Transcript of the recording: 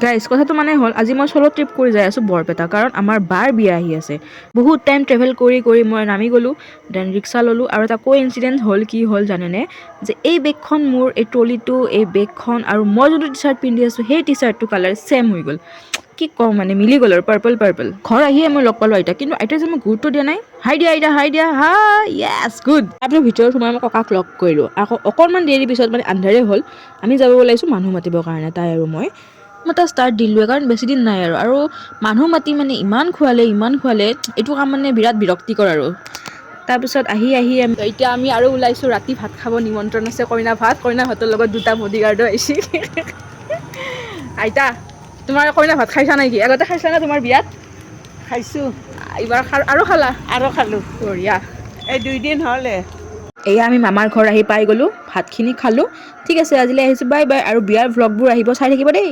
Guys কথাটো মানে হ'ল আজি মই চ'ল' ট্ৰিপ কৰি যাই আছোঁ বৰপেটা কাৰণ আমাৰ বাৰ বিয়া আহি আছে বহুত টাইম ট্ৰেভেল কৰি মই নামি গ'লোঁ দেন ৰিক্সা ল'লোঁ আৰু এটা ইনচিডেণ্ট হ'ল কি হ'ল জানেনে যে এই বেগখন মোৰ এই ট্ৰলিটো এই বেগখন আৰু মই যোনটো টি চাৰ্ট পিন্ধি আছোঁ সেই টি চাৰ্টটো কালাৰ ছেম হৈ গ'ল কি কওঁ মানে মিলি গ'ল আৰু পাৰ্পল ঘৰ আহিয়ে মই লগ পালোঁ আইতা কিন্তু আইতাই যে মই গুৰুত্ব দিয়া নাই হাই দিয়া হা য়েছ গুড তাৰপিছত ভিতৰত সোমাই মই ককাক লগ কৰিলোঁ আকৌ অকণমান দেৰি পিছত মানে আন্ধাৰে হ'ল আমি যাব ওলাইছোঁ মানুহ মাতিবৰ কাৰণে তাই আৰু মই এটা ষ্টাৰ্ট দিলোঁ কাৰণ বেছি দিন নাই আৰু মানুহ মাতি মানে ইমান খোৱালে এইটো কাম মানে বিৰাট বিৰক্তিকৰ আৰু তাৰপিছত আহি এতিয়া আমি আৰু ওলাইছোঁ ৰাতি ভাত খাব নিমন্ত্ৰণ আছে কইনা ভাতৰ লগত দুটা বডিগাৰ্ডো আহিছে আইতা তোমাৰ কইনা ভাত খাইছা নেকি আগতে খাইছা না তোমাৰ বিয়াত খাইছোঁ এইবাৰ আৰু খালা আৰু খালোঁ বঢ়িয়া এই 2 দিন হ'লে এয়া আমি মামাৰ ঘৰ আহি পাই গ'লোঁ ভাতখিনি খালোঁ ঠিক আছে আজিলৈ আহিছোঁ বাই আৰু বিয়াৰ ভ্লগবোৰ আহিব চাই থাকিব দেই।